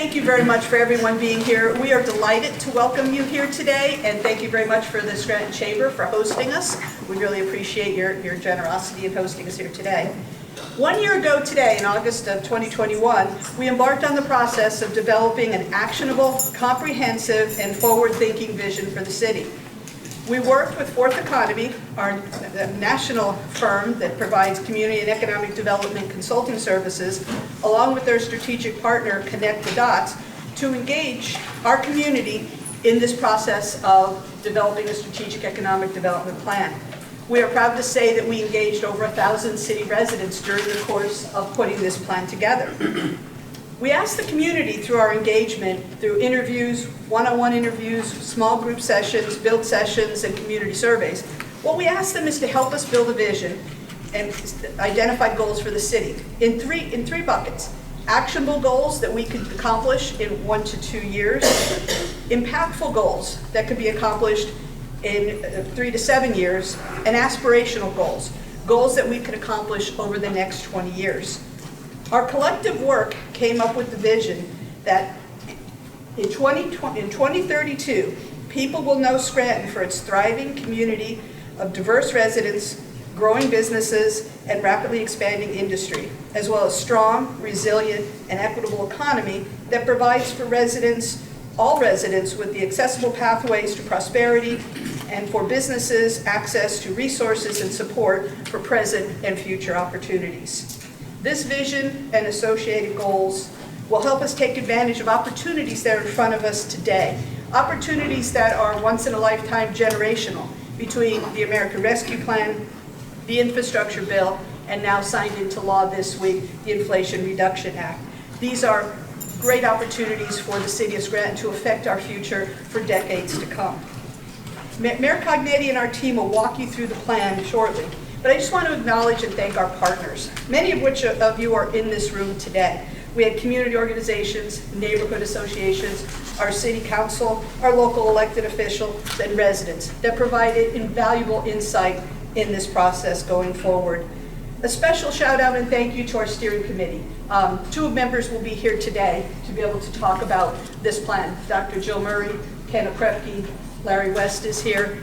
thank you very much for everyone being here. We are delighted to welcome you here today, and thank you very much for the Scranton Chamber for hosting us. We really appreciate your generosity in hosting us here today. 1 year ago today, in August of 2021, we embarked on the process of developing an actionable, comprehensive, and forward-thinking vision for the city. We worked with Fourth Economy, our national firm that provides community and economic development consulting services, along with their strategic partner, Connect the Dots, to engage our community in this process of developing a strategic economic development plan. We are proud to say that we engaged over 1,000 city residents during the course of putting this plan together. We asked the community through our engagement, through interviews, one-on-one interviews, small group sessions, build sessions, and community surveys. What we asked them is to help us build a vision and identify goals for the city in three buckets. Actionable goals that we could accomplish in 1 to 2 years, impactful goals that could be accomplished in 3 to 7 years, and aspirational goals, goals that we could accomplish over the next 20 years. Our collective work came up with the vision that in 2032, people will know Scranton for its thriving community of diverse residents, growing businesses, and rapidly expanding industry, as well as strong, resilient, and equitable economy that provides for residents, all residents, with the accessible pathways to prosperity, and for businesses, access to resources and support for present and future opportunities. This vision and associated goals will help us take advantage of opportunities that are in front of us today, opportunities that are once-in-a-lifetime generational between the American Rescue Plan, the Infrastructure Bill, and now signed into law this week, the Inflation Reduction Act. These are great opportunities for the city of Scranton to affect our future for decades to come. Mayor Cognetti and our team will walk you through the plan shortly. But I just want to acknowledge and thank our partners, many of which of you are in this room today. We had community organizations, neighborhood associations, our city council, our local elected officials, and residents that provided invaluable insight in this process going forward. A special shout out and thank you to our steering committee. 2 members will be here today to be able to talk about this plan. Dr. Jill Murray, Ken Okrepke, Larry West is here.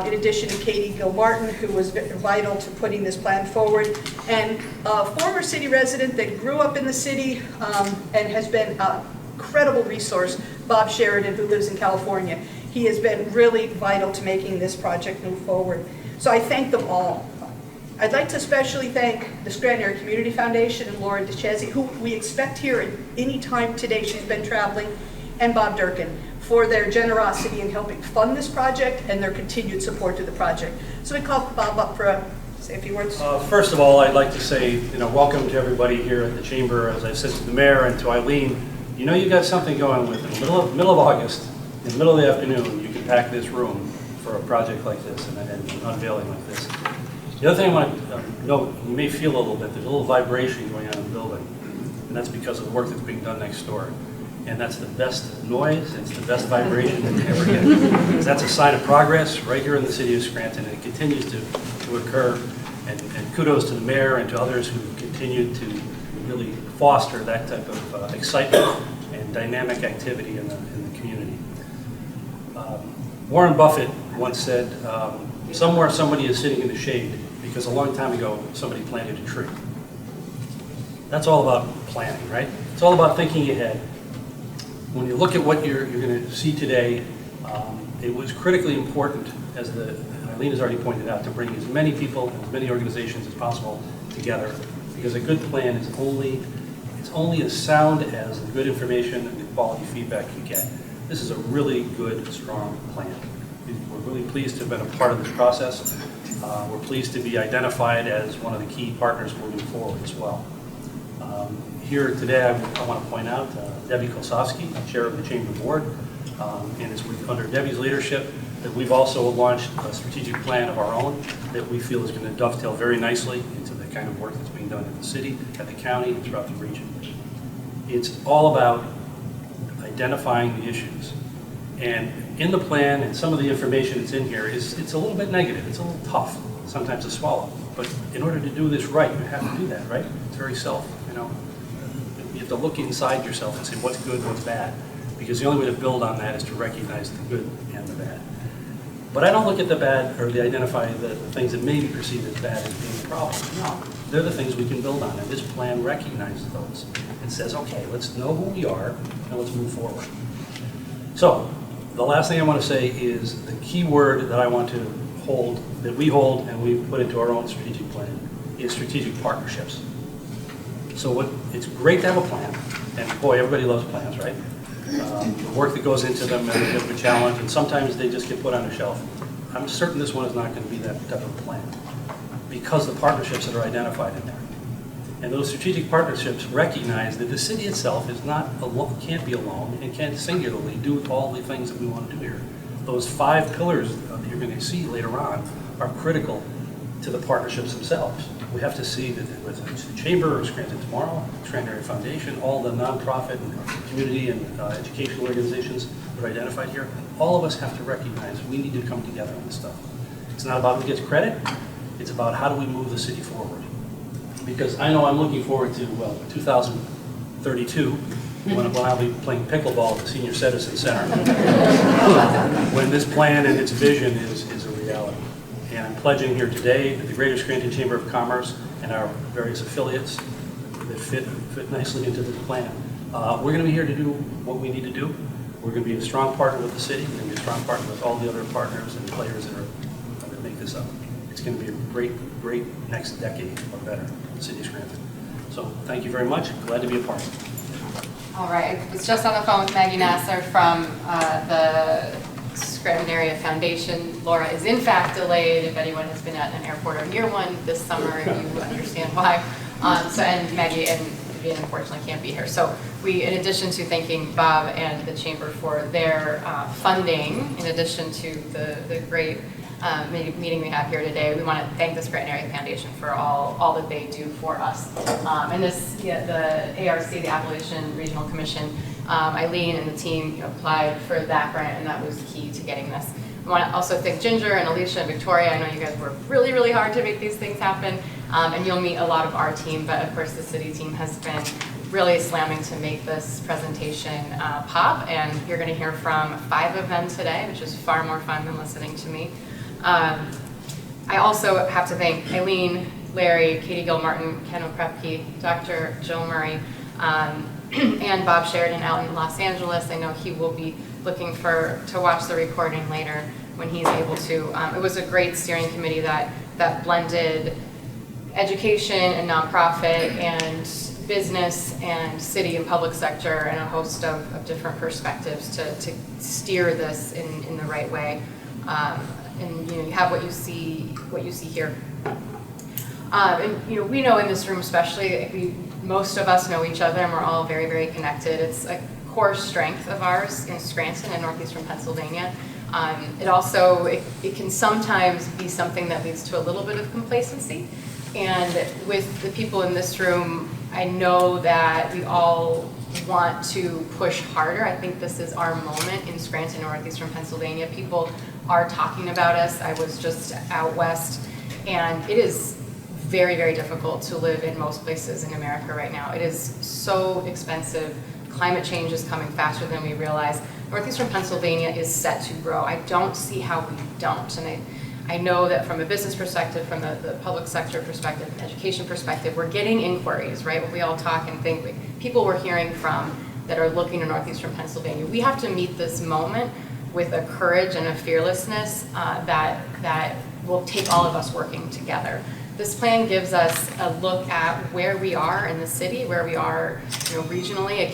In addition to Katie Gilmartin, who was vital to putting this plan forward, and a former city resident that grew up in the city and has been an incredible resource, Bob Sheridan, who lives in California. He has been really vital to making this project move forward. So I thank them all. I'd like to especially thank the Scranton Area Community Foundation and Laura DeChesi, who we expect here at any time today. She's been traveling, and Bob Durkin, for their generosity in helping fund this project and their continued support to the project. So we call Bob up for say a few words. First of all, I'd like to say, welcome to everybody here at the Chamber. As I said to the mayor and to Eileen, you got something going with it. In the middle of August, in the middle of the afternoon, you can pack this room for a project like this and an unveiling like this. The other thing I want to note, you may feel a little bit, there's a little vibration going on in the building, and that's because of the work that's being done next door. And that's the best noise, it's the best vibration that you ever get. Because that's a sign of progress right here in the city of Scranton, and it continues to occur. And kudos to the mayor and to others who continue to really foster that type of excitement and dynamic activity in the community. Warren Buffett once said, somewhere somebody is sitting in the shade because a long time ago somebody planted a tree. That's all about planning, right? It's all about thinking ahead. When you look at what you're going to see today, it was critically important, as Eileen has already pointed out, to bring as many people, as many organizations as possible together, because a good plan is only as sound as the good information and the quality feedback you get. This is a really good, strong plan. We're really pleased to have been a part of this process. We're pleased to be identified as one of the key partners moving forward as well. Here today, I want to point out Debbie Kosofsky, chair of the Chamber Board, and it's under Debbie's leadership that we've also launched a strategic plan of our own that we feel is going to dovetail very nicely into the kind of work that's being done at the city, at the county, and throughout the region. It's all about identifying the issues. And in the plan, and some of the information that's in here, it's a little bit negative. It's a little tough sometimes to swallow. But in order to do this right, you have to do that, right? It's very you have to look inside yourself and say what's good, what's bad, because the only way to build on that is to recognize the good and the bad. But I don't look at the bad or identify the things that may be perceived as bad as being the problem. No, they're the things we can build on, and this plan recognizes those and says, okay, let's know who we are and let's move forward. So the last thing I want to say is the key word that I want to hold, that we hold and we put into our own strategic plan, is strategic partnerships. So it's great to have a plan, and boy, everybody loves plans, right? The work that goes into them is a bit of a challenge, and sometimes they just get put on a shelf. I'm certain this one is not going to be that type of plan because the partnerships that are identified in there. And those strategic partnerships recognize that the city itself is not alone, can't be alone, and can't singularly do all the things that we want to do here. Those 5 pillars that you're going to see later on are critical to the partnerships themselves. We have to see that with the Chamber, Scranton Tomorrow, Scranton Area Foundation, all the nonprofit and community and educational organizations that are identified here, all of us have to recognize we need to come together on this stuff. It's not about who gets credit, it's about how do we move the city forward. Because I know I'm looking forward to, well, 2032, when I'll be playing pickleball at the Senior Citizen Center, when this plan and its vision is a reality. And I'm pledging here today that the Greater Scranton Chamber of Commerce and our various affiliates that fit nicely into the plan, we're going to be here to do what we need to do. We're going to be a strong partner with the city. We're going to be a strong partner with all the other partners and players that make this up. It's going to be a great, great next decade or better in the city of Scranton. So thank you very much. Glad to be a part. All right. I was just on the phone with Maggie Nasser from the Scranton Area Foundation. Laura is in fact delayed. If anyone has been at an airport or near one this summer, you understand why. And Maggie and Vivian unfortunately can't be here. So we, in addition to thanking Bob and the Chamber for their funding, in addition to the great meeting we have here today, we want to thank the Scranton Area Foundation for all that they do for us. And this, the ARC, the Appalachian Regional Commission, Eileen and the team applied for that grant, and that was key to getting this. I want to also thank Ginger and Alicia and Victoria. I know you guys work really, really hard to make these things happen, and you'll meet a lot of our team, but of course the city team has been really slamming to make this presentation pop, and you're going to hear from 5 of them today, which is far more fun than listening to me. I also have to thank Eileen, Larry, Katie Gilmartin, Ken Okrepke, Dr. Jill Murray, and Bob Sheridan out in Los Angeles. I know he will be looking to watch the recording later when he's able to. It was a great steering committee that blended education and nonprofit and business and city and public sector and a host of different perspectives to steer this in the right way. And you have what you see here. And we know in this room especially, most of us know each other and we're all very, very connected. It's a core strength of ours in Scranton and northeastern Pennsylvania. It can sometimes be something that leads to a little bit of complacency. And with the people in this room, I know that we all want to push harder. I think this is our moment in Scranton, northeastern Pennsylvania. People are talking about us. I was just out west, and it is very, very difficult to live in most places in America right now. It is so expensive. Climate change is coming faster than we realize. Northeastern Pennsylvania is set to grow. I don't see how we don't. And I know that from a business perspective, from the public sector perspective, and education perspective, we're getting inquiries, right? When we all talk and think, people we're hearing from that are looking to northeastern Pennsylvania. We have to meet this moment with a courage and a fearlessness that will take all of us working together. This plan gives us a look at where we are in the city, where we are, regionally. It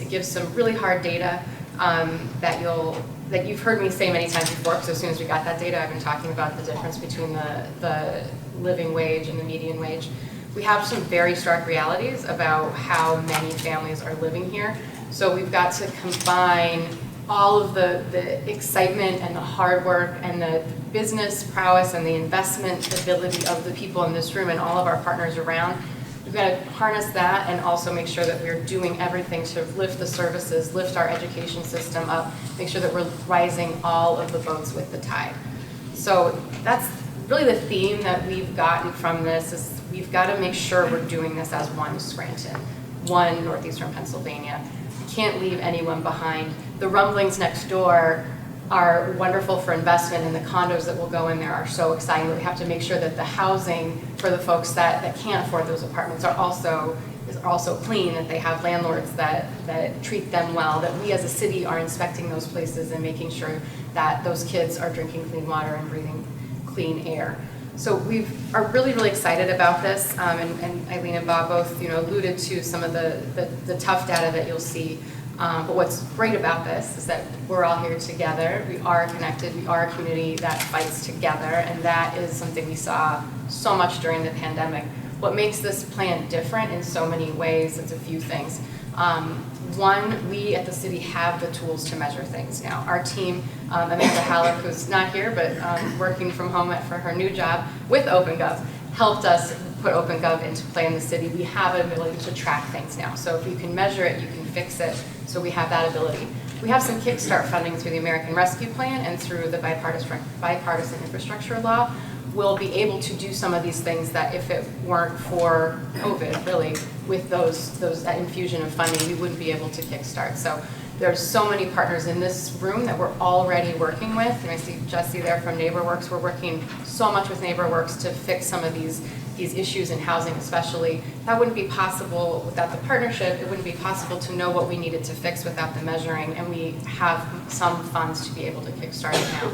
gives some really hard data that you've heard me say many times before. Because as soon as we got that data, I've been talking about the difference between the living wage and the median wage. We have some very stark realities about how many families are living here. So we've got to combine all of the excitement and the hard work and the business prowess and the investment ability of the people in this room and all of our partners around. We've got to harness that and also make sure that we're doing everything to lift the services, lift our education system up, make sure that we're rising all of the boats with the tide. So that's really the theme that we've gotten from this is we've got to make sure we're doing this as one Scranton. one northeastern Pennsylvania. We can't leave anyone behind. The rumblings next door are wonderful for investment, and the condos that will go in there are so exciting, but we have to make sure that the housing for the folks that can't afford those apartments is also clean, that they have landlords that treat them well, that we as a city are inspecting those places and making sure that those kids are drinking clean water and breathing clean air. So we are really, really excited about this, and Eileen and Bob both, alluded to some of the tough data that you'll see. But what's great about this is that we're all here together. We are connected. We are a community that fights together, and that is something we saw so much during the pandemic. What makes this plan different in so many ways, it's a few things. One, we at the city have the tools to measure things now. Our team, Amanda Halleck, who's not here, but working from home for her new job with OpenGov, helped us put OpenGov into play in the city. We have an ability to track things now. So if you can measure it, you can fix it. So we have that ability. We have some kickstart funding through the American Rescue Plan and through the bipartisan infrastructure law. We'll be able to do some of these things that if it weren't for COVID, really, with that infusion of funding, we wouldn't be able to kickstart. So there's so many partners in this room that we're already working with. And I see Jesse there from NeighborWorks. We're working so much with NeighborWorks to fix some of these issues in housing especially. That wouldn't be possible without the partnership. It wouldn't be possible to know what we needed to fix without the measuring, and we have some funds to be able to kickstart it now.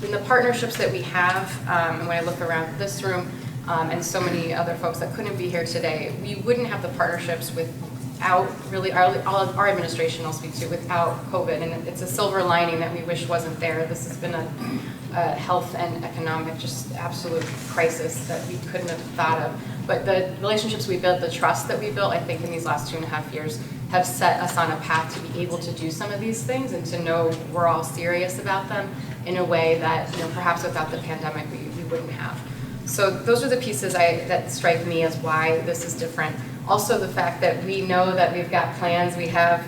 In the partnerships that we have, and when I look around this room, and so many other folks that couldn't be here today, we wouldn't have the partnerships without really our administration, I'll speak to, without COVID. And it's a silver lining that we wish wasn't there. This has been a health and economic just absolute crisis that we couldn't have thought of. But the relationships we built, the trust that we built, I think in these last 2.5 years have set us on a path to be able to do some of these things and to know we're all serious about them in a way that perhaps without the pandemic we wouldn't have. So those are the pieces that strike me as why this is different. Also the fact that we know that we've got plans. We have,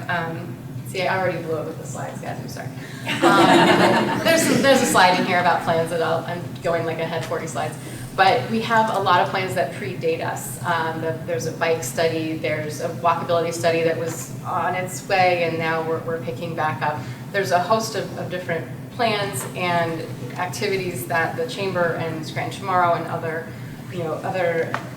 see, I already blew it with the slides, guys, I'm sorry. There's a slide in here about plans that I'm going like ahead 40 slides. But we have a lot of plans that predate us. There's a bike study, there's a walkability study that was on its way, and now we're picking back up. There's a host of different plans and activities that the Chamber and Scranton Tomorrow and other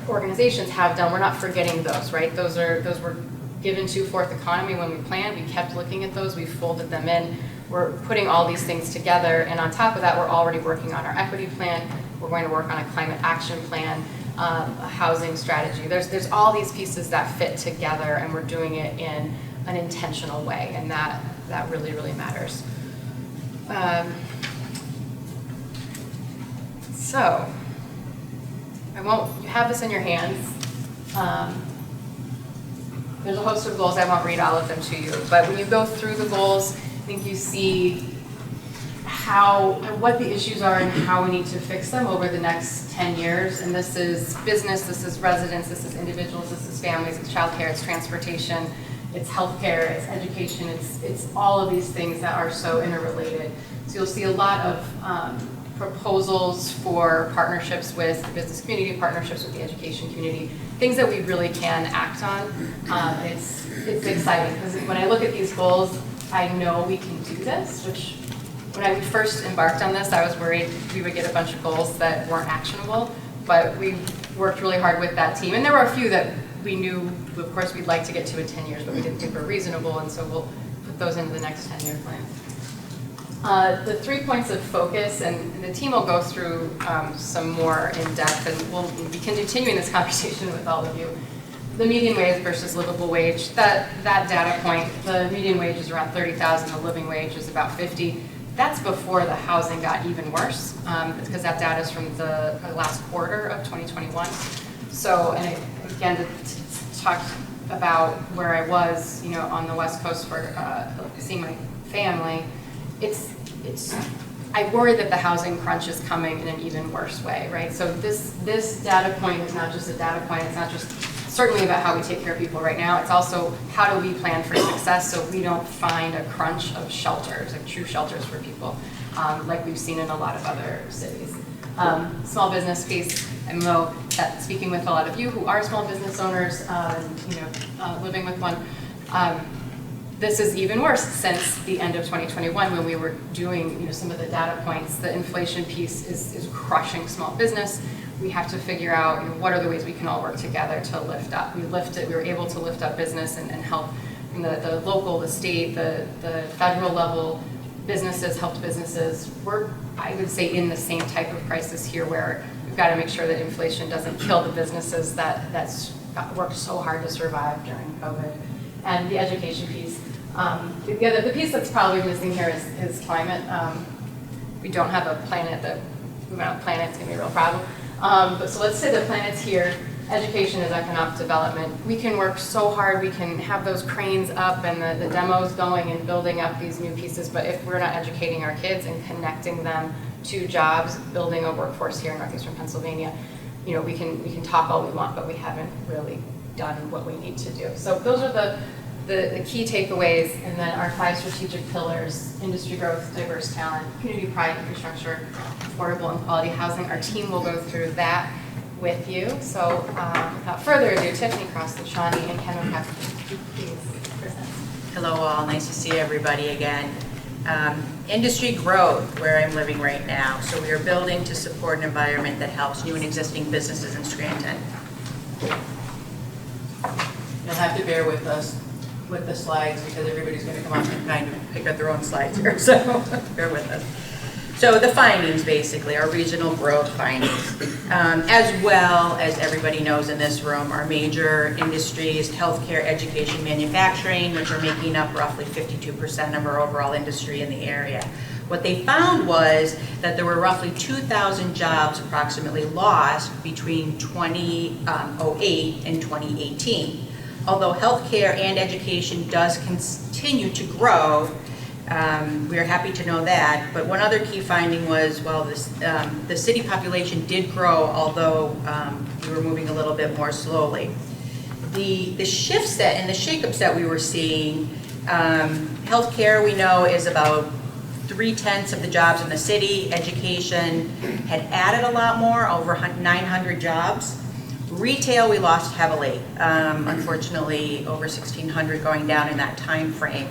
organizations have done. We're not forgetting those, right? Those were given to Fourth Economy when we planned. We kept looking at those. We folded them in. We're putting all these things together, and on top of that, we're already working on our equity plan. We're going to work on a climate action plan, a housing strategy. There's all these pieces that fit together, and we're doing it in an intentional way, and that really, really matters. So, you have this in your hands. There's a host of goals. I won't read all of them to you, but when you go through the goals, I think you see what the issues are and how we need to fix them over the next 10 years. And this is business, this is residents, this is individuals, this is families, it's childcare, it's transportation, it's healthcare, it's education, it's all of these things that are so interrelated. So you'll see a lot of proposals for partnerships with the business community, partnerships with the education community, things that we really can act on. It's exciting because when I look at these goals, I know we can do this, which when I first embarked on this, I was worried we would get a bunch of goals that weren't actionable, but we worked really hard with that team. And there were a few that we knew, of course, we'd like to get to in 10 years, but we didn't think were reasonable, and so we'll put those into the next 10-year plan. The 3 points of focus, and the team will go through some more in depth, and we'll be continuing this conversation with all of you. The median wage versus livable wage, that data point, the median wage is around $30,000, the living wage is about $50,000. That's before the housing got even worse, because that data is from the last quarter of 2021. So, and again, to talk about where I was, on the West Coast for seeing my family, I worry that the housing crunch is coming in an even worse way, right? So this data point is not just a data point. It's not just certainly about how we take care of people right now. It's also how do we plan for success so we don't find a crunch of shelters, like true shelters for people, like we've seen in a lot of other cities. Small business piece. I know that speaking with a lot of you who are small business owners, living with one, this is even worse since the end of 2021 when we were doing some of the data points. The inflation piece is crushing small business. We have to figure out what are the ways we can all work together to lift up. We were able to lift up business and help from the local, the state, the federal level. Businesses helped businesses. We're, I would say, in the same type of crisis here where we've got to make sure that inflation doesn't kill the businesses that's worked so hard to survive during COVID. And the education piece. The piece that's probably missing here is climate. We don't have a planet that, without planet's gonna be a real problem. So let's say the planet's here, education is economic development. We can work so hard, we can have those cranes up and the demos going and building up these new pieces, but if we're not educating our kids and connecting them to jobs, building a workforce here in northeastern Pennsylvania, we can talk all we want, but we haven't really done what we need to do. So those are the key takeaways, and then our 5 strategic pillars: industry growth, diverse talent, community pride, infrastructure, affordable and quality housing. Our team will go through that with you. So without further ado, Tiffany Cross-Luciani and Ken McCaffrey, please present. Hello all, nice to see everybody again. Industry growth, where I'm living right now. So we are building to support an environment that helps new and existing businesses in Scranton. You'll have to bear with us with the slides because everybody's going to come up and kind of pick up their own slides here, so bear with us. So the findings, basically, our regional growth findings, as well as everybody knows in this room, our major industries: healthcare, education, manufacturing, which are making up roughly 52% of our overall industry in the area. What they found was that there were roughly 2,000 jobs approximately lost between 2008 and 2018. Although healthcare and education does continue to grow, we are happy to know that. But one other key finding was, well, the city population did grow, although we were moving a little bit more slowly. The shifts that and the shakeups that we were seeing, healthcare we know is about 3/10 of the jobs in the city. Education had added a lot more, over 900 jobs. Retail, we lost heavily, unfortunately over 1,600 going down in that time frame.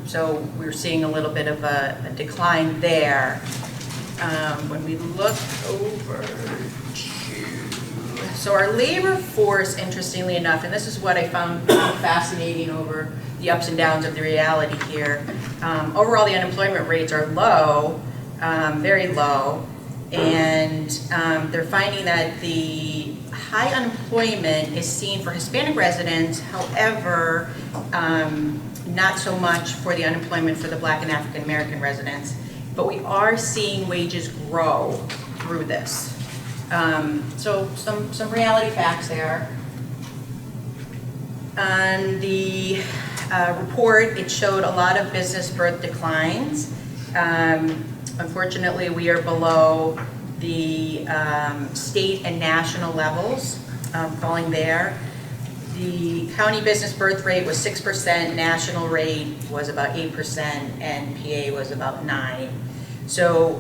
So we're seeing a little bit of a decline there. When we look over to, so our labor force, interestingly enough, and this is what I found fascinating over the ups and downs of the reality here. Overall, the unemployment rates are low, very low, and they're finding that the high unemployment is seen for Hispanic residents, however, not so much for the unemployment for the Black and African American residents. But we are seeing wages grow through this. So some reality facts there. On the report, it showed a lot of business birth declines. Unfortunately, we are below the state and national levels, falling there. The county business birth rate was 6%, national rate was about 8%, and PA was about 9%. So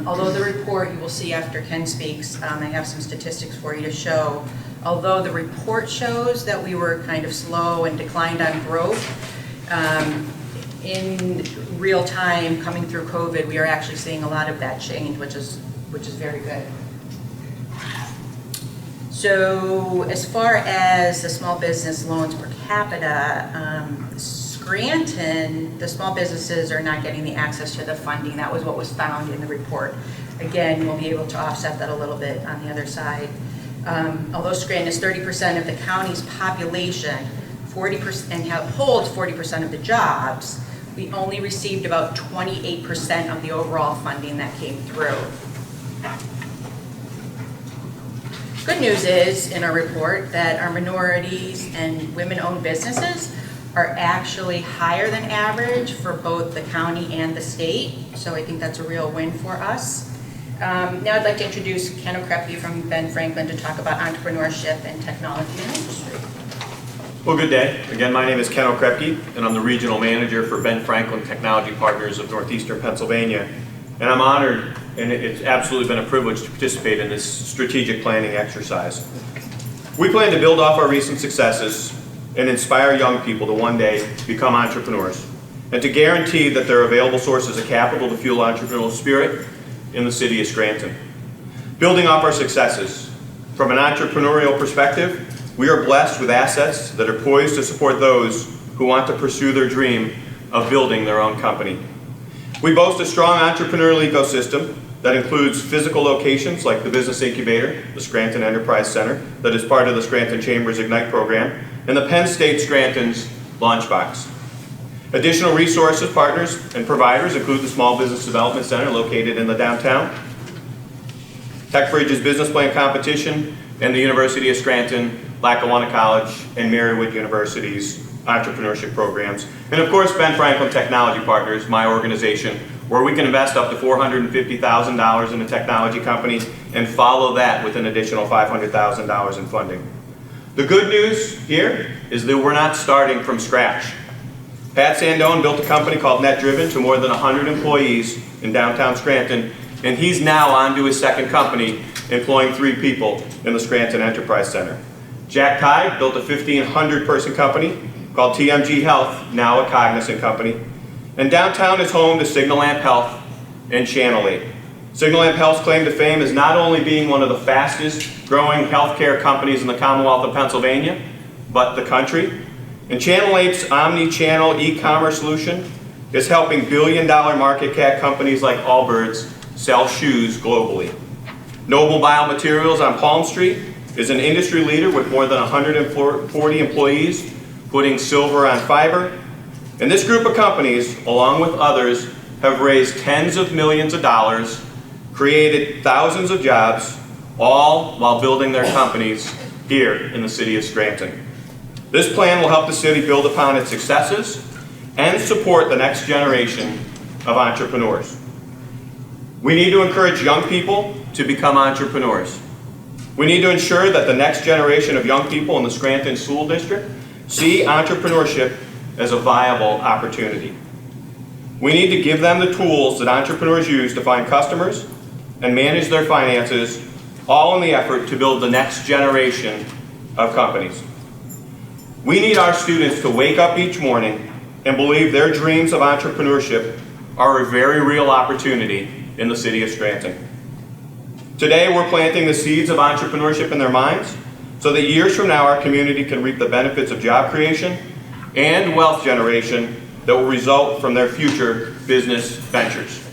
although the report, you will see after Ken speaks, I have some statistics for you to show. Although the report shows that we were kind of slow and declined on growth, in real time coming through COVID, we are actually seeing a lot of that change, which is very good. So as far as the small business loans per capita, Scranton, the small businesses are not getting the access to the funding. That was what was found in the report. Again, we'll be able to offset that a little bit on the other side. Although Scranton is 30% of the county's population, 40% and holds 40% of the jobs, we only received about 28% of the overall funding that came through. Good news is, in our report, that our minorities and women-owned businesses are actually higher than average for both the county and the state. So I think that's a real win for us. Now I'd like to introduce Ken Okrepke from Ben Franklin to talk about entrepreneurship and technology and industry. Well, good day. Again, my name is Ken Okrepke, and I'm the Regional Manager for Ben Franklin Technology Partners of Northeastern Pennsylvania. And I'm honored and it's absolutely been a privilege to participate in this strategic planning exercise. We plan to build off our recent successes and inspire young people to one day become entrepreneurs, and to guarantee that there are available sources of capital to fuel entrepreneurial spirit in the city of Scranton. Building off our successes, from an entrepreneurial perspective, we are blessed with assets that are poised to support those who want to pursue their dream of building their own company. We boast a strong entrepreneurial ecosystem that includes physical locations like the Business Incubator, the Scranton Enterprise Center, that is part of the Scranton Chamber's Ignite program, and the Penn State Scranton's Launchbox. Additional resources, partners, and providers include the Small Business Development Center located in the downtown, TechBridge's Business Plan Competition, and the University of Scranton, Lackawanna College, and Marywood University's entrepreneurship programs. And of course, Ben Franklin Technology Partners, my organization, where we can invest up to $450,000 in a technology company and follow that with an additional $500,000 in funding. The good news here is that we're not starting from scratch. Pat Sandone built a company called NetDriven to more than 100 employees in downtown Scranton, and he's now on to his second company, employing 3 people in the Scranton Enterprise Center. Jack Tye built a 1,500-person company called TMG Health, now a Cognizant company. And downtown is home to Signal Amp Health and Channel 8. Signal Amp Health's claim to fame is not only being one of the fastest growing healthcare companies in the Commonwealth of Pennsylvania, but the country. And Channel 8's omni-channel e-commerce solution is helping billion-dollar market cap companies like Allbirds sell shoes globally. Noble Biomaterials on Palm Street is an industry leader with more than 140 employees, putting silver on fiber. And this group of companies, along with others, have raised tens of millions of dollars, created thousands of jobs, all while building their companies here in the city of Scranton. This plan will help the city build upon its successes and support the next generation of entrepreneurs. We need to encourage young people to become entrepreneurs. We need to ensure that the next generation of young people in the Scranton School District see entrepreneurship as a viable opportunity. We need to give them the tools that entrepreneurs use to find customers and manage their finances, all in the effort to build the next generation of companies. We need our students to wake up each morning and believe their dreams of entrepreneurship are a very real opportunity in the city of Scranton. Today, we're planting the seeds of entrepreneurship in their minds so that years from now, our community can reap the benefits of job creation and wealth generation that will result from their future business ventures.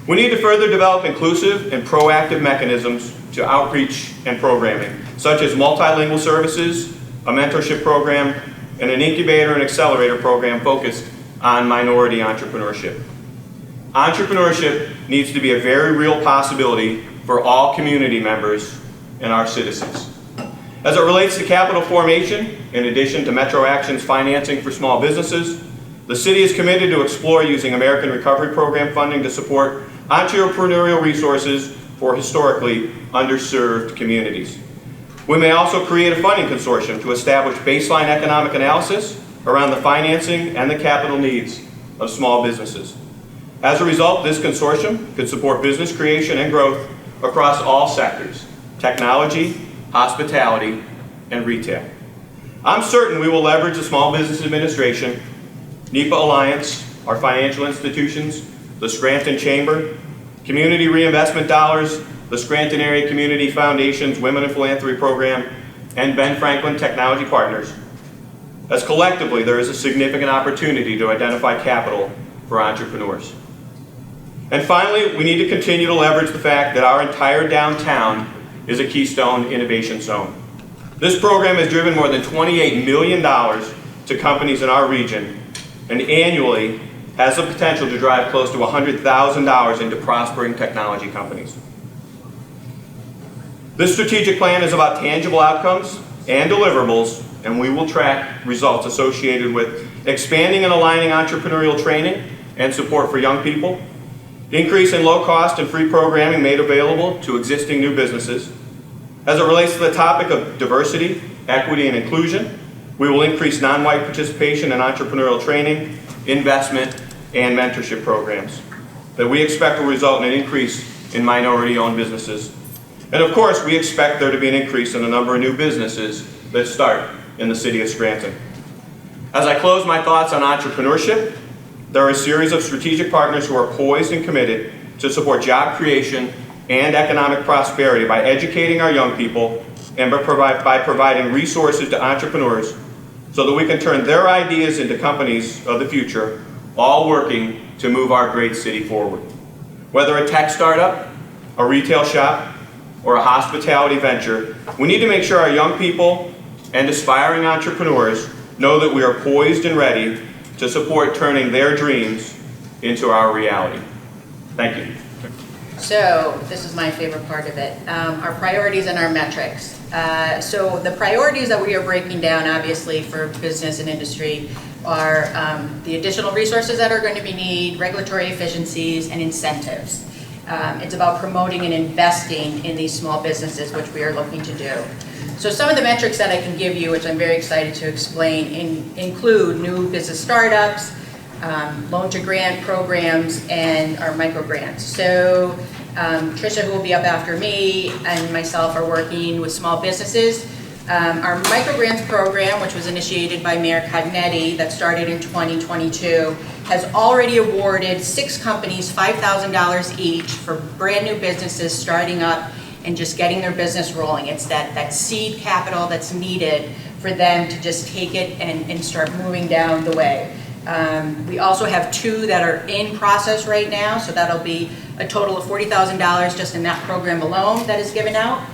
We need to further develop inclusive and proactive mechanisms to outreach and programming, such as multilingual services, a mentorship program, and an incubator and accelerator program focused on minority entrepreneurship. Entrepreneurship needs to be a very real possibility for all community members and our citizens. As it relates to capital formation, in addition to Metro Action's financing for small businesses, the city is committed to explore using American Recovery Program funding to support entrepreneurial resources for historically underserved communities. We may also create a funding consortium to establish baseline economic analysis around the financing and the capital needs of small businesses. As a result, this consortium could support business creation and growth across all sectors: technology, hospitality, and retail. I'm certain we will leverage the Small Business Administration, NEPA Alliance, our financial institutions, the Scranton Chamber, community reinvestment dollars, the Scranton Area Community Foundation's Women in Philanthropy Program, and Ben Franklin Technology Partners, as collectively there is a significant opportunity to identify capital for entrepreneurs. And finally, we need to continue to leverage the fact that our entire downtown is a Keystone Innovation Zone. This program has driven more than $28 million to companies in our region, and annually has the potential to drive close to $100,000 into prospering technology companies. This strategic plan is about tangible outcomes and deliverables, and we will track results associated with expanding and aligning entrepreneurial training and support for young people, increase in low cost and free programming made available to existing new businesses. As it relates to the topic of diversity, equity, and inclusion, we will increase non-white participation in entrepreneurial training, investment, and mentorship programs that we expect will result in an increase in minority-owned businesses. And of course, we expect there to be an increase in the number of new businesses that start in the city of Scranton. As I close my thoughts on entrepreneurship, there are a series of strategic partners who are poised and committed to support job creation and economic prosperity by educating our young people and by providing resources to entrepreneurs so that we can turn their ideas into companies of the future, all working to move our great city forward. Whether a tech startup, a retail shop, or a hospitality venture, we need to make sure our young people and aspiring entrepreneurs know that we are poised and ready to support turning their dreams into our reality. Thank you. So this is my favorite part of it, our priorities and our metrics. So the priorities that we are breaking down, obviously, for business and industry are the additional resources that are going to be needed, regulatory efficiencies, and incentives. It's about promoting and investing in these small businesses, which we are looking to do. So some of the metrics that I can give you, which I'm very excited to explain, include new business startups, loan to grant programs, and our micro grants. So Tricia, who will be up after me, and myself are working with small businesses. Our micro grants program, which was initiated by Mayor Cognetti, that started in 2022, has already awarded 6 companies $5,000 each for brand new businesses starting up and just getting their business rolling. It's that seed capital that's needed for them to just take it and start moving down the way. We also have 2 that are in process right now, so that'll be a total of $40,000 just in that program alone that is given out.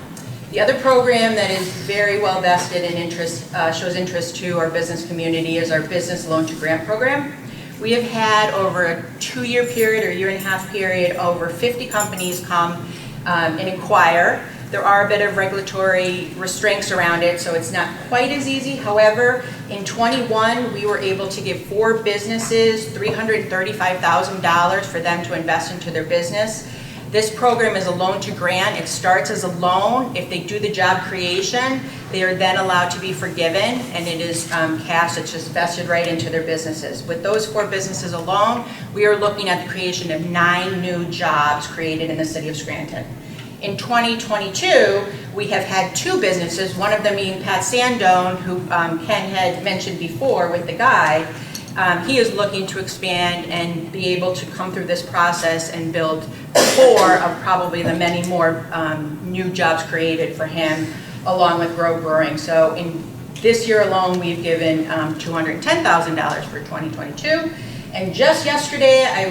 The other program that is very well vested in shows interest to our business community is our business loan to grant program. We have had over a 2-year period or year and a half period, over 50 companies come and inquire. There are a bit of regulatory restraints around it, so it's not quite as easy. However, in 21, we were able to give 4 businesses $335,000 for them to invest into their business. This program is a loan to grant. It starts as a loan. If they do the job creation, they are then allowed to be forgiven, and it is cash that's just vested right into their businesses. With those 4 businesses alone, we are looking at the creation of 9 new jobs created in the city of Scranton. In 2022, we have had 2 businesses, one of them being Pat Sandone, who Ken had mentioned before with the guide. He is looking to expand and be able to come through this process and build 4 of probably the many more new jobs created for him, along with Grow Brewing. So in this year alone, we've given $210,000 for 2022. And just yesterday, I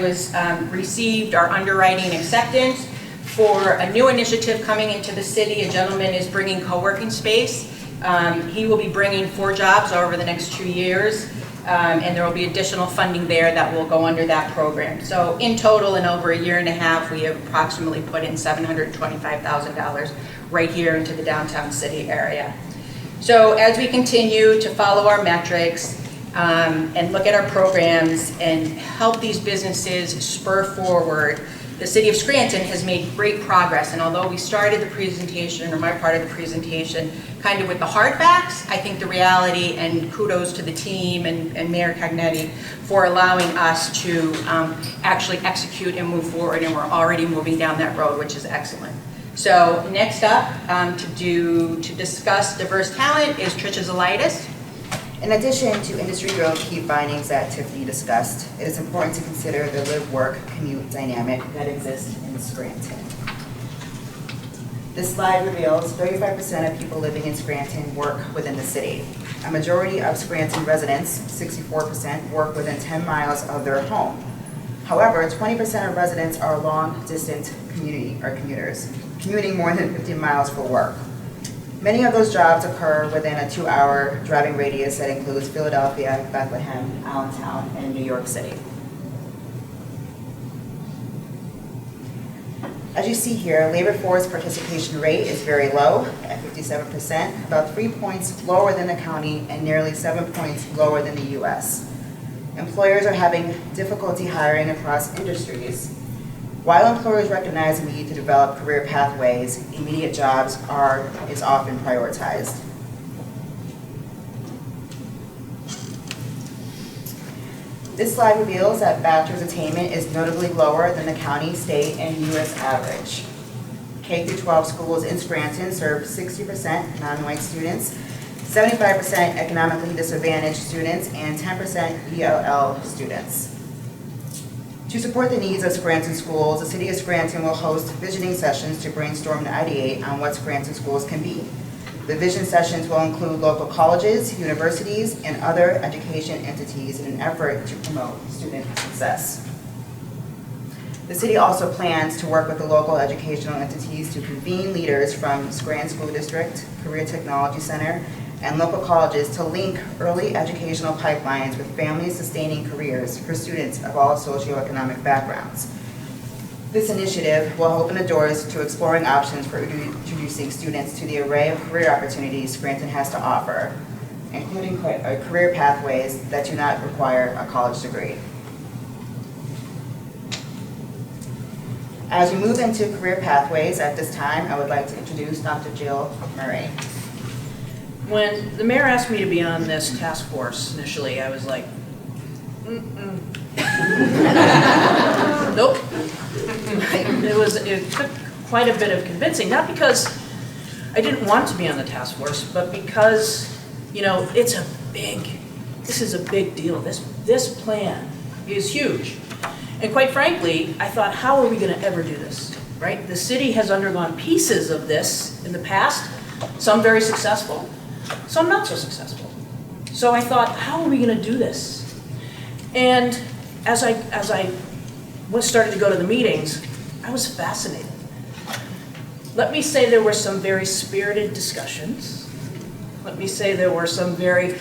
received our underwriting acceptance for a new initiative coming into the city. A gentleman is bringing co-working space. He will be bringing 4 jobs over the next 2 years. And there will be additional funding there that will go under that program. So in total, in over a year and a half, we have approximately put in $725,000 right here into the downtown city area. So as we continue to follow our metrics and look at our programs and help these businesses spur forward, the city of Scranton has made great progress, and although we started the presentation, or my part of the presentation, kind of with the hard facts, I think the reality, and kudos to the team and Mayor Cognetti for allowing us to actually execute and move forward, and we're already moving down that road, which is excellent. So next up, to discuss diverse talent is Tricia Zelitis. In addition to industry growth key findings that Tiffany discussed, it is important to consider the live-work-commute dynamic that exists in Scranton. This slide reveals 35% of people living in Scranton work within the city. A majority of Scranton residents, 64%, work within 10 miles of their home. However, 20% of residents are long-distance commuters, commuting more than 50 miles for work. Many of those jobs occur within a 2-hour driving radius that includes Philadelphia, Bethlehem, Allentown, and New York City. As you see here, labor force participation rate is very low at 57%, about 3 points lower than the county and nearly 7 points lower than the US. Employers are having difficulty hiring across industries. While employers recognize the need to develop career pathways, immediate jobs is often This slide reveals that bachelor's attainment is notably lower than the county, state, and U.S. average. K through 12 schools in Scranton serve 60% non-white students, 75% economically disadvantaged students, and 10% ELL students. To support the needs of Scranton schools, the City of Scranton will host visioning sessions to brainstorm and ideate on what Scranton schools can be. The vision sessions will include local colleges, universities, and other education entities in an effort to promote student success. The city also plans to work with the local educational entities to convene leaders from Scranton School District, Career Technology Center, and local colleges to link early educational pipelines with family-sustaining careers for students of all socioeconomic backgrounds. This initiative will open the doors to exploring options for introducing students to the array of career opportunities Scranton has to offer, including career pathways that do not require a college degree. As we move into career pathways, at this time, I would like to introduce Dr. Jill Murray. When the mayor asked me to be on this task force initially, I was like, nope. It took quite a bit of convincing, not because I didn't want to be on the task force, but because, you know, this is a big deal. This plan is huge. And quite frankly, I thought, how are we gonna ever do this, right? The city has undergone pieces of this in the past, some very successful, some not so successful. So I thought, how are we gonna do this? And as I started to go to the meetings, I was fascinated. Let me say there were some very spirited discussions. Let me say there were some very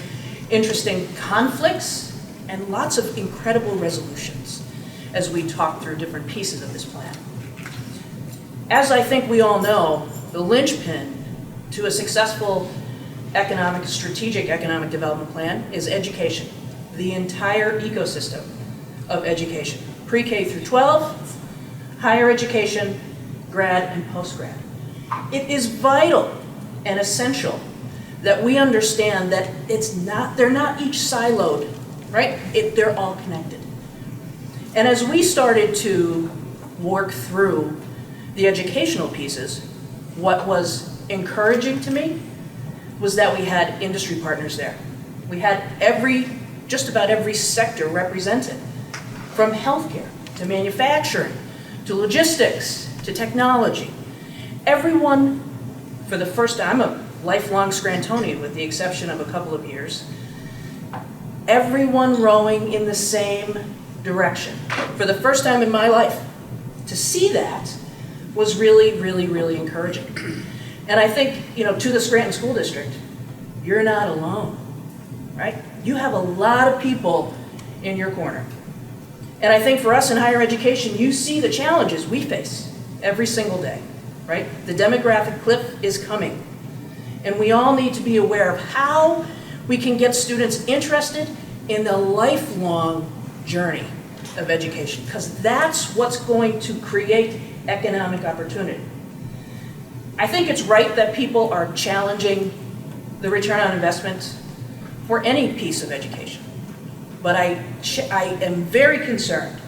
interesting conflicts and lots of incredible resolutions as we talked through different pieces of this plan. As I think we all know, the linchpin to a successful strategic economic development plan is education, the entire ecosystem of education, pre-K through 12, higher education, grad and post-grad. It is vital and essential that we understand that they're not each siloed, right? They're all connected. And as we started to work through the educational pieces, what was encouraging to me was that we had industry partners there. We had just about every sector represented, from healthcare to manufacturing, to logistics, to technology. Everyone, for the first time, I'm a lifelong Scrantonian with the exception of a couple of years, everyone rowing in the same direction. For the first time in my life, to see that was really, really, really encouraging. And I think, to the Scranton School District, you're not alone, right? You have a lot of people in your corner. And I think for us in higher education, you see the challenges we face every single day, right? The demographic cliff is coming. And we all need to be aware of how we can get students interested in the lifelong journey of education, because that's what's going to create economic opportunity. I think it's right that people are challenging the return on investment for any piece of education. But I am very concerned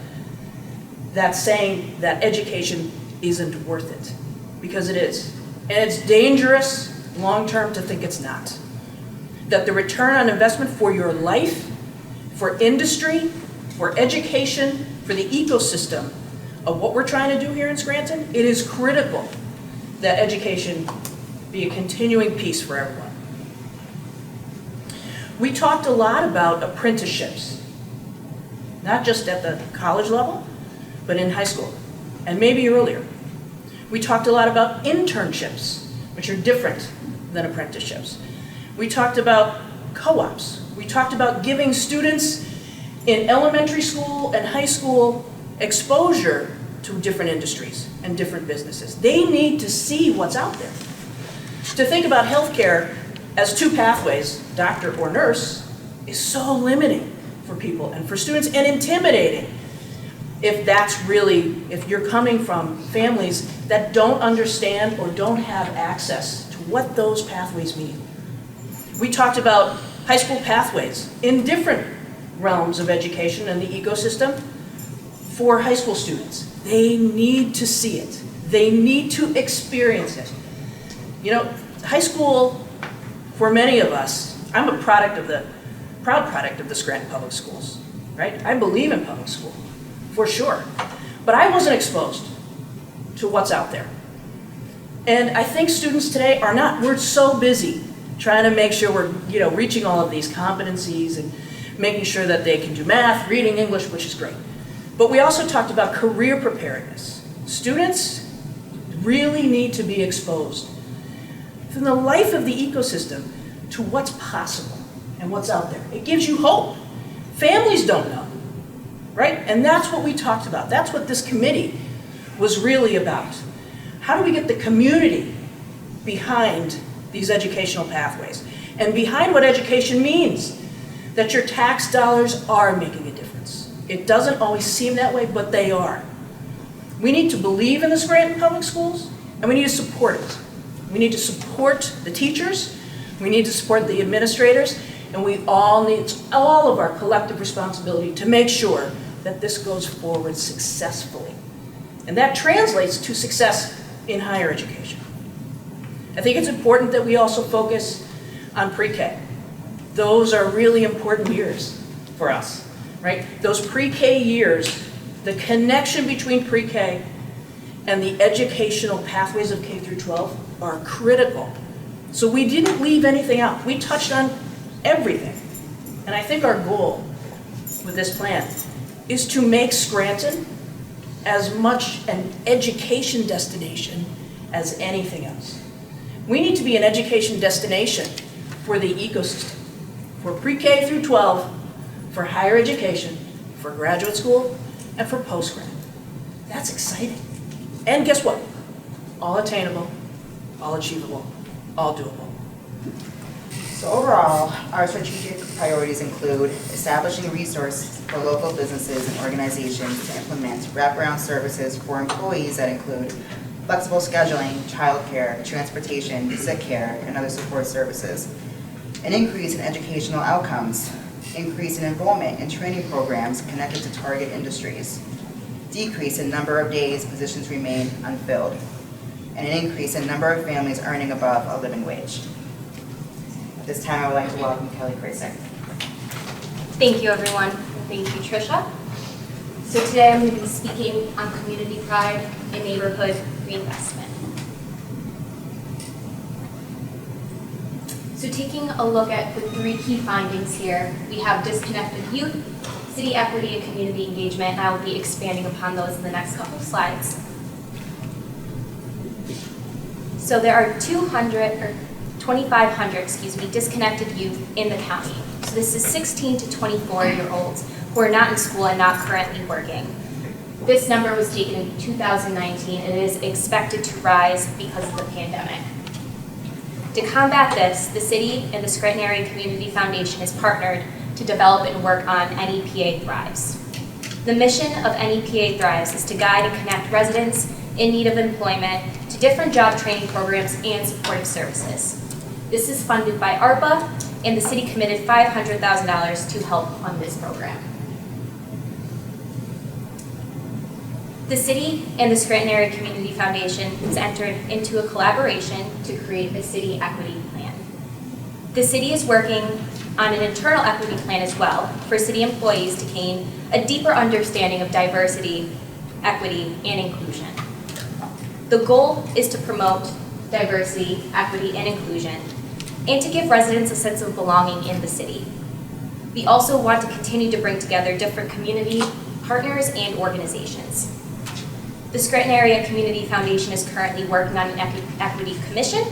that saying that education isn't worth it, because it is. And it's dangerous long-term to think it's not. That the return on investment for your life, for industry, for education, for the ecosystem of what we're trying to do here in Scranton, it is critical that education be a continuing piece for everyone. We talked a lot about apprenticeships, not just at the college level, but in high school, and maybe earlier. We talked a lot about internships, which are different than apprenticeships. We talked about co-ops. We talked about giving students in elementary school and high school exposure to different industries and different businesses. They need to see what's out there. To think about healthcare as two pathways, doctor or nurse, is so limiting for people and for students, and intimidating if you're coming from families that don't understand or don't have access to what those pathways mean. We talked about high school pathways in different realms of education and the ecosystem for high school students. They need to see it. They need to experience it. You know, high school, for many of us, I'm a proud product of the Scranton Public Schools, right? I believe in public school, for sure. But I wasn't exposed to what's out there. And I think students today are not. We're so busy trying to make sure we're, you know, reaching all of these competencies and making sure that they can do math, reading, English, which is great. But we also talked about career preparedness. Students really need to be exposed from the life of the ecosystem to what's possible and what's out there. It gives you hope. Families don't know, right? And that's what we talked about. That's what this committee was really about. How do we get the community behind these educational pathways and behind what education means, that your tax dollars are making a difference. It doesn't always seem that way, but they are. We need to believe in the Scranton Public Schools, and we need to support it. We need to support the teachers, we need to support the administrators, and we all need, it's all of our collective responsibility to make sure that this goes forward successfully. And that translates to success in higher education. I think it's important that we also focus on pre-K. Those are really important years for us, right? Those pre-K years, the connection between pre-K and the educational pathways of K through 12 are critical. So we didn't leave anything out. We touched on everything. And I think our goal with this plan is to make Scranton as much an education destination as anything else. We need to be an education destination for the ecosystem, for pre-K through 12, for higher education, for graduate school, and for post-grad. That's exciting. And guess what? All attainable, all achievable, all doable. So overall, our strategic priorities include establishing resources for local businesses and organizations to implement wraparound services for employees that include flexible scheduling, childcare, transportation, sick care, and other support services. An increase in educational outcomes, increase in enrollment in training programs connected to target industries, decrease in number of days positions remain unfilled, and an increase in number of families earning above a living wage. At this time, I would like to welcome Kelly Krasik. Thank you, everyone. Thank you, Tricia. So today I'm going to be speaking on community pride and neighborhood reinvestment. So taking a look at the three key findings here, we have disconnected youth, city equity, and community engagement, and I will be expanding upon those in the next couple of slides. So there are 2,500 disconnected youth in the county. So this is 16 to 24-year-olds who are not in school and not currently working. This number was taken in 2019 and it is expected to rise because of the pandemic. To combat this, the city and the Scranton Area Community Foundation has partnered to develop and work on NEPA Thrives. The mission of NEPA Thrives is to guide and connect residents in need of employment to different job training programs and supportive services. This is funded by ARPA, and the city committed $500,000 to help fund this program. The city and the Scranton Area Community Foundation has entered into a collaboration to create the city equity plan. The city is working on an internal equity plan as well for city employees to gain a deeper understanding of diversity, equity, and inclusion. The goal is to promote diversity, equity, and inclusion, and to give residents a sense of belonging in the city. We also want to continue to bring together different community partners and organizations. The Scranton Area Community Foundation is currently working on an equity commission,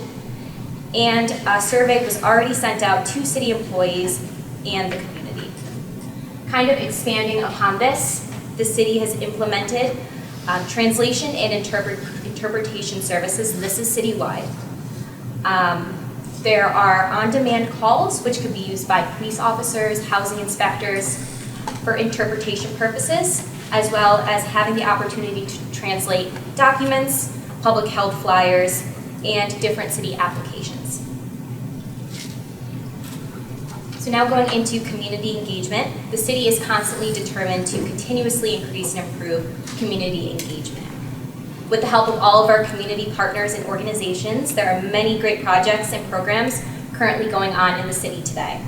and a survey was already sent out to city employees and the community. Kind of expanding upon this, the city has implemented translation and interpretation services, and this is citywide. There are on-demand calls, which could be used by police officers, housing inspectors for interpretation purposes, as well as having the opportunity to translate documents, public health flyers, and different city applications. So So now going into community engagement, the city is constantly determined to continuously increase and improve community engagement. With the help of all of our community partners and organizations, there are many great projects and programs currently going on in the city today.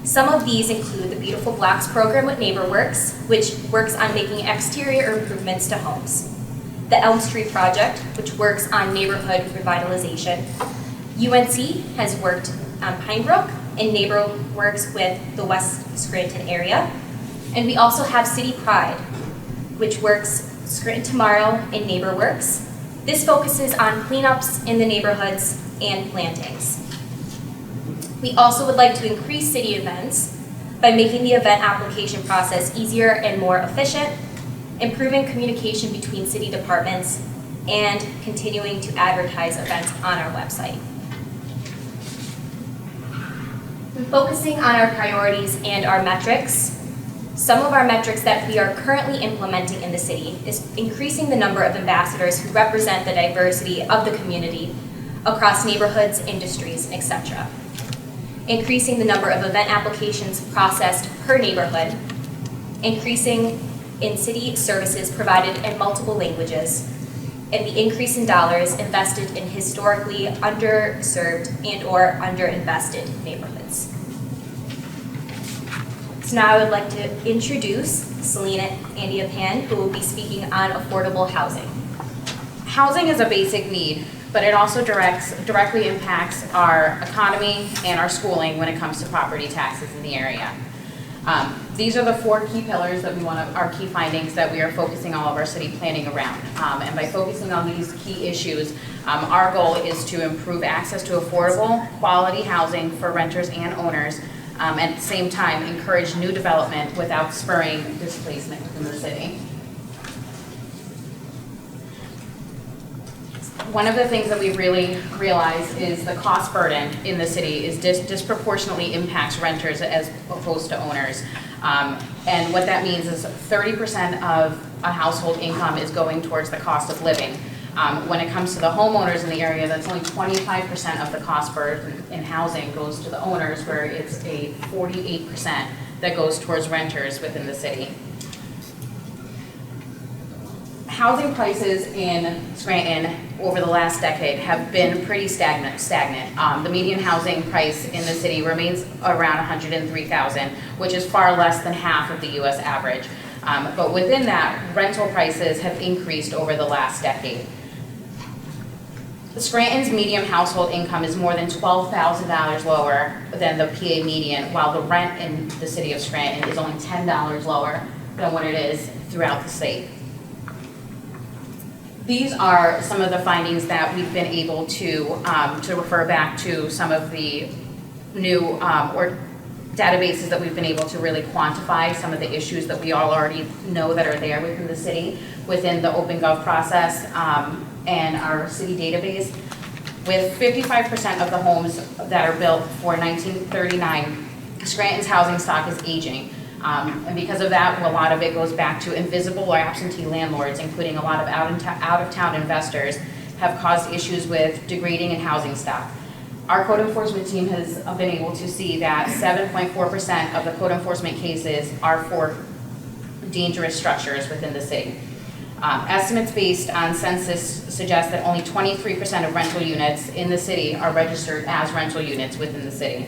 Some of these include the Beautiful Blocks program with NeighborWorks, which works on making exterior improvements to homes. The Elm Street Project, which works on neighborhood revitalization. UNC has worked on Pine Brook, and NeighborWorks with the West Scranton area. And we also have City Pride, which works Scranton Tomorrow and NeighborWorks. This focuses on cleanups in the neighborhoods and plantings. We also would like to increase city events by making the event application process easier and more efficient, improving communication between city departments, and continuing to advertise events on our website. Focusing on our priorities and our metrics, some of our metrics that we are currently implementing in the city is increasing the number of ambassadors who represent the diversity of the community across neighborhoods, industries, etc. Increasing the number of event applications processed per neighborhood, increasing in city services provided in multiple languages, and the increase in dollars invested in historically underserved and/or underinvested neighborhoods. So now I would like to introduce Selena Andiopan, who will be speaking on affordable housing. Housing is a basic need, but it also directly impacts our economy and our schooling when it comes to property taxes in the area. These are the 4 key pillars that our key findings that we are focusing all of our city planning around. And by focusing on these key issues, our goal is to improve access to affordable, quality housing for renters and owners, and at the same time encourage new development without spurring displacement within the city. One of the things that we really realize is the cost burden in the city is disproportionately impacts renters as opposed to owners. And what that means is 30% of a household income is going towards the cost of living. When it comes to the homeowners in the area, that's only 25% of the cost burden in housing goes to the owners, where it's a 48% that goes towards renters within the city. Housing prices in Scranton over the last decade have been pretty stagnant. The median housing price in the city remains around $103,000, which is far less than half of the U.S. average. But within that, rental prices have increased over the last decade. Scranton's median household income is more than $12,000 lower than the PA median, while the rent in the city of Scranton is only $10 lower than what it is throughout the state. These are some of the findings that we've been able to refer back to some of the new or databases that we've been able to really quantify some of the issues that we all already know that are there within the city, within the OpenGov process and our city database. With 55% of the homes that are built for 1939, Scranton's housing stock is aging. And because of that, a lot of it goes back to invisible or absentee landlords, including a lot of out-of-town investors, have caused issues with degrading in housing stock. Our code enforcement team has been able to see that 7.4% of the code enforcement cases are for dangerous structures within the city. Estimates based on census suggest that only 23% of rental units in the city are registered as rental units within the city.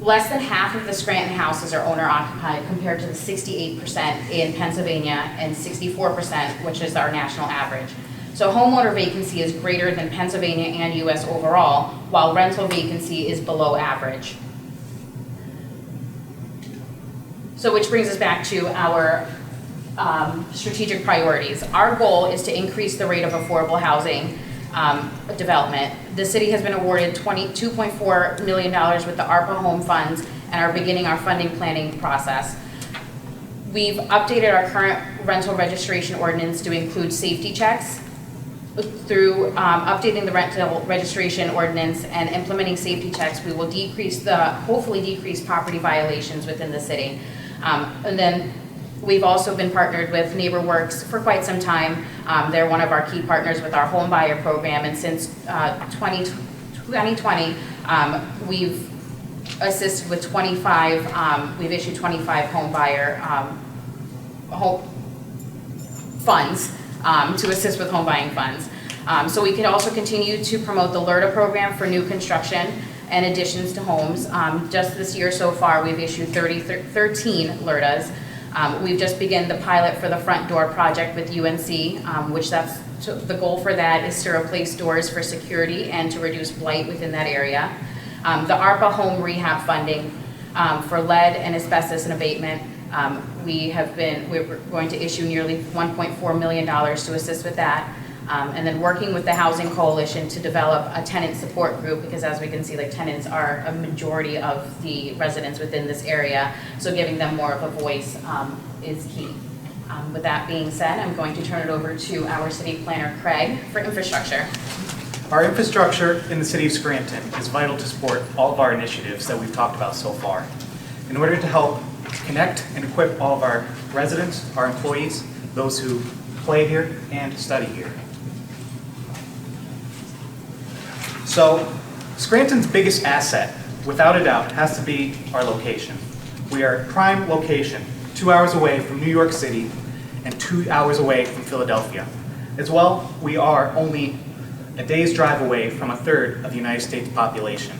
Less than half of the Scranton houses are owner-occupied, compared to the 68% in Pennsylvania and 64%, which is our national average. So homeowner vacancy is greater than Pennsylvania and US overall, while rental vacancy is below average. So which brings us back to our strategic priorities. Our goal is to increase the rate of affordable housing development. The city has been awarded $22.4 million with the ARPA home funds and are beginning our funding planning process. We've updated our current rental registration ordinance to include safety checks. Through updating the rental registration ordinance and implementing safety checks, we will hopefully decrease property violations within the city. And then we've also been partnered with NeighborWorks for quite some time. They're one of our key partners with our home buyer program, and since 2020, we've assist with 25, we've issued 25 home buyer home funds to assist with home buying funds. So we can also continue to promote the LERTA program for new construction and additions to homes. Just this year so far, we've issued 13 LERTAs. We've just begun the pilot for the front door project with UNC, which the goal for that is to replace doors for security and to reduce blight within that area. The ARPA home rehab funding for lead and asbestos and abatement, we're going to issue nearly $1.4 million to assist with that. And then working with the Housing Coalition to develop a tenant support group, because as we can see, like, tenants are a majority of the residents within this area, so giving them more of a voice is key. With that being said, I'm going to turn it over to our city planner, Craig, for infrastructure. Our infrastructure in the city of Scranton is vital to support all of our initiatives that we've talked about so far. In order to help connect and equip all of our residents, our employees, those who play here and study here. So, Scranton's biggest asset, without a doubt, has to be our location. We are a prime location, 2 hours away from New York City and 2 hours away from Philadelphia. As well, we are only a day's drive away from a third of the United States population.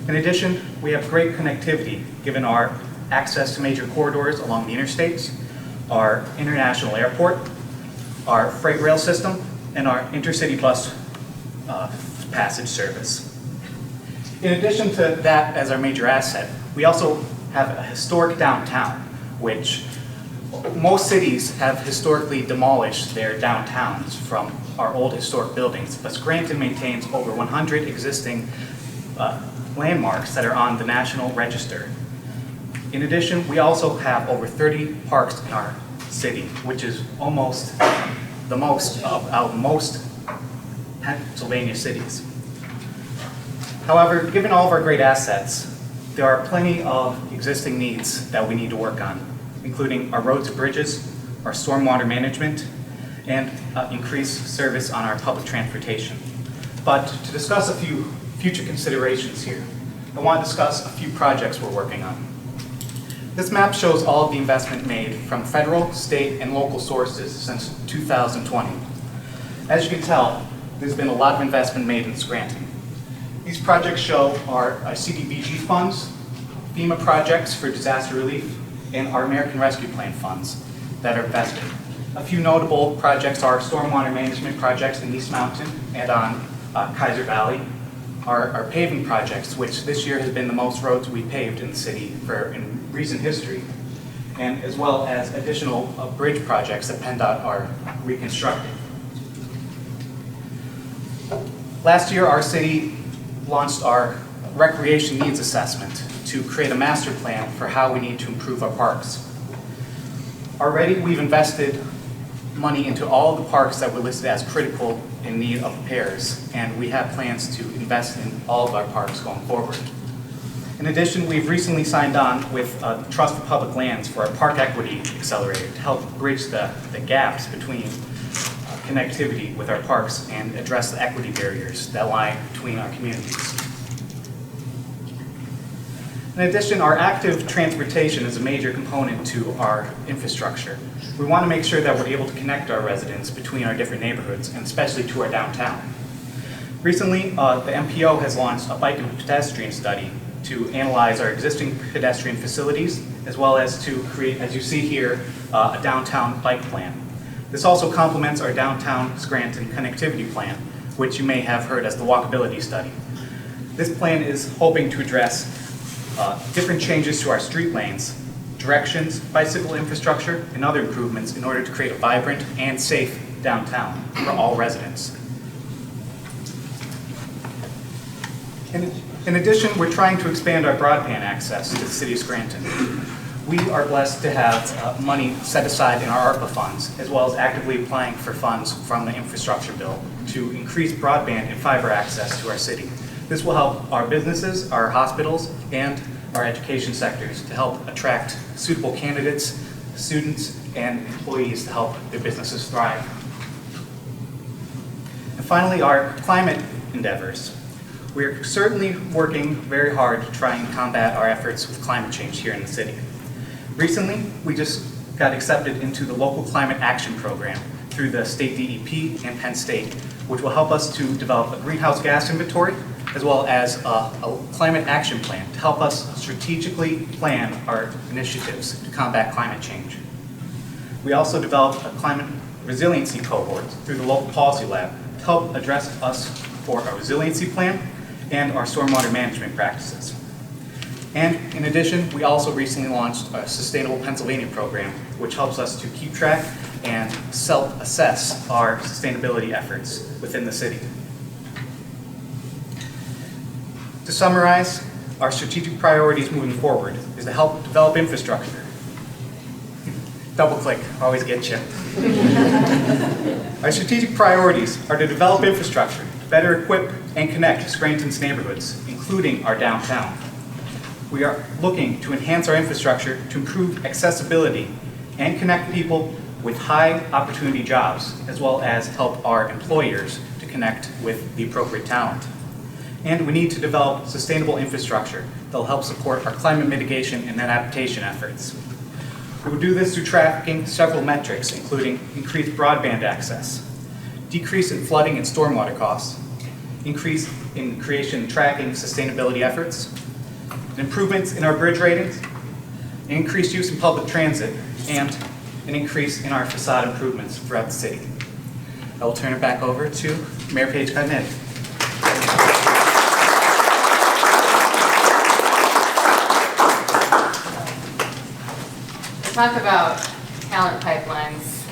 In addition, we have great connectivity given our access to major corridors along the interstates, our international airport, our freight rail system, and our intercity bus passage service. In addition to that as our major asset, we also have a historic downtown, which most cities have historically demolished their downtowns from our old historic buildings, but Scranton maintains over 100 existing landmarks that are on the National Register. In addition, we also have over 30 parks in our city, which is almost the most of most Pennsylvania cities. However, given all of our great assets, there are plenty of existing needs that we need to work on, including our roads and bridges, our stormwater management, and increased service on our public transportation. But to discuss a few future considerations here, I want to discuss a few projects we're working on. This map shows all of the investment made from federal, state, and local sources since 2020. As you can tell, there's been a lot of investment made in Scranton. These projects show our CDBG funds, FEMA projects for disaster relief, and our American Rescue Plan funds that are invested. A few notable projects are stormwater management projects in East Mountain and on Kaiser Valley, our paving projects, which this year has been the most roads we paved in the city in recent history, and as well as additional bridge projects that PennDOT are reconstructing. Last year, our city launched our recreation needs assessment to create a master plan for how we need to improve our parks. Already, we've invested money into all of the parks that were listed as critical in need of repairs, and we have plans to invest in all of our parks going forward. In addition, we've recently signed on with Trust for Public Lands for our Park Equity Accelerator to help bridge the gaps between connectivity with our parks and address the equity barriers that lie between our communities. In addition, our active transportation is a major component to our infrastructure. We want to make sure that we're able to connect our residents between our different neighborhoods, and especially to our downtown. Recently, the MPO has launched a bike and pedestrian study to analyze our existing pedestrian facilities, as well as to create, as you see here, a downtown bike plan. This also complements our downtown Scranton connectivity plan, which you may have heard as the walkability study. This plan is hoping to address different changes to our street lanes, directions, bicycle infrastructure, and other improvements in order to create a vibrant and safe downtown for all residents. In addition, we're trying to expand our broadband access to the city of Scranton. We are blessed to have money set aside in our ARPA funds, as well as actively applying for funds from the infrastructure bill to increase broadband and fiber access to our city. This will help our businesses, our hospitals, and our education sectors to help attract suitable candidates, students, and employees to help their businesses thrive. And finally, our climate endeavors. We're certainly working very hard to try and combat our efforts with climate change here in the city. Recently, we just got accepted into the local climate action program through the state DEP and Penn State, which will help us to develop a greenhouse gas inventory as well as a climate action plan to help us strategically plan our initiatives to combat climate change. We also developed a climate resiliency cohort through the local policy lab to help address us for our resiliency plan and our stormwater management practices. And in addition, we also recently launched a Sustainable Pennsylvania program, which helps us to keep track and self-assess our sustainability efforts within the city. To summarize, our strategic priorities moving forward is to help develop infrastructure. Double click, always get you. Our strategic priorities are to develop infrastructure to better equip and connect Scranton's neighborhoods, including our downtown. We are looking to enhance our infrastructure to improve accessibility and connect people with high opportunity jobs, as well as help our employers to connect with the appropriate talent. And we need to develop sustainable infrastructure that will help support our climate mitigation and adaptation efforts. We will do this through tracking several metrics, including increased broadband access, decrease in flooding and stormwater costs, increase in creation and tracking sustainability efforts, improvements in our bridge ratings, increased use in public transit, and an increase in our facade improvements throughout the city. I will turn it back over to Mayor Paige Cognetti. Talk about talent pipelines.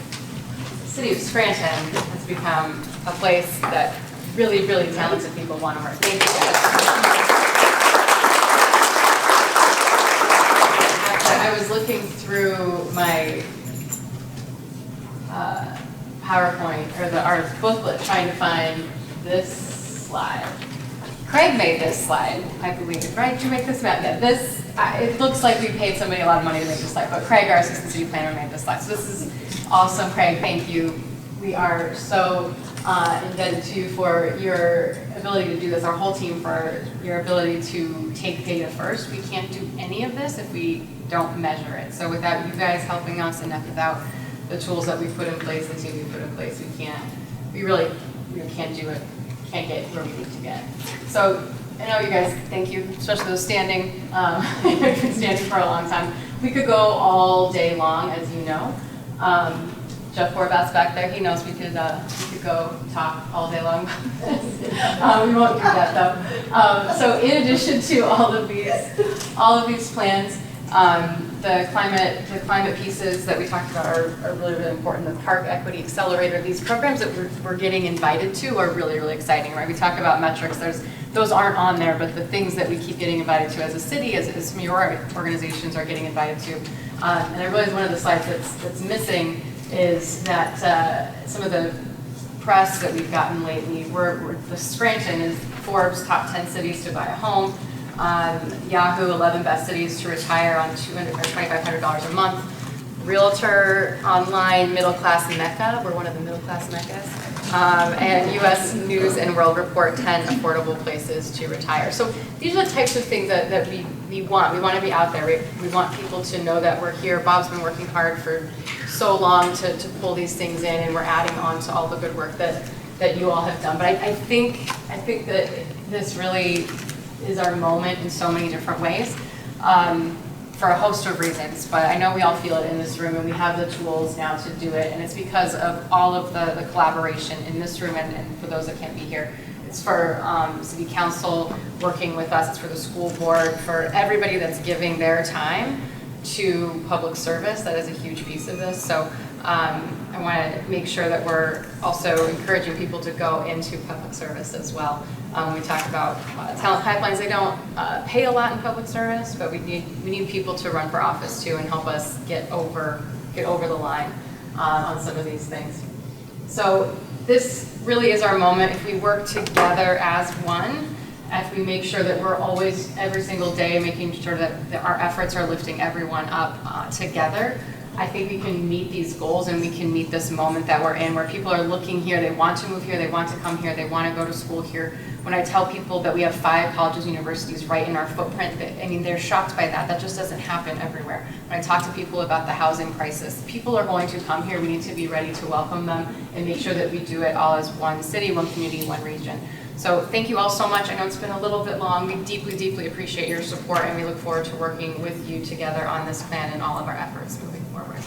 The city of Scranton has become a place that really, really talented people want to work. Thank you guys. I was looking through my PowerPoint or our booklet trying to find this slide. Craig made this slide, I believe. Right? Did you make this map? Yeah, this. It looks like we paid somebody a lot of money to make this slide, but Craig, our assistant city planner, made this slide. So this is awesome, Craig. Thank you. We are so indebted to you for your ability to do this, our whole team for your ability to take data first. We can't do any of this if we don't measure it. So without you guys helping us and without the tools that we put in place, the team we put in place, we really can't do it, can't get where we need to get. So I know you guys, thank you, especially those standing. You've been standing for a long time. We could go all day long, as you know. Jeff Horvath's back there. He knows we could go talk all day long about this. We won't do that though. So in addition to all of these plans, the climate pieces that we talked about are really, really important. The Park Equity Accelerator, these programs that we're getting invited to are really, really exciting, right? We talk about metrics. Those aren't on there, but the things that we keep getting invited to as a city, as your organizations are getting invited to. And I realize one of the slides that's missing is that some of the press that we've gotten lately, the Scranton is Forbes' top 10 cities to buy a home. Yahoo 11 best cities to retire on $2,500 a month. Realtor Online middle class Mecca. We're one of the middle class Meccas. And U.S. News and World Report 10 affordable places to retire. So these are the types of things that we want. We want to be out there. We want people to know that we're here. Bob's been working hard for so long to pull these things in, and we're adding on to all the good work that you all have done. But I think that this really is our moment in so many different ways. For a host of reasons, but I know we all feel it in this room, and we have the tools now to do it, and it's because of all of the collaboration in this room, and for those that can't be here. It's for City Council working with us, it's for the school board, for everybody that's giving their time to public service. That is a huge piece of this. So I want to make sure that we're also encouraging people to go into public service as well. We talk about talent pipelines. They don't pay a lot in public service, but we need people to run for office too and help us get over the line on some of these things. So this really is our moment. If we work together as one, if we make sure that we're always, every single day, making sure that our efforts are lifting everyone up together, I think we can meet these goals and we can meet this moment that we're in where people are looking here, they want to move here, they want to come here, they want to go to school here. When I tell people that we have 5 colleges, universities right in our footprint, I mean, they're shocked by that. That just doesn't happen everywhere. When I talk to people about the housing crisis, people are going to come here. We need to be ready to welcome them and make sure that we do it all as one city, one community, one region. So thank you all so much. I know it's been a little bit long. We deeply, deeply appreciate your support, and we look forward to working with you together on this plan and all of our efforts moving forward.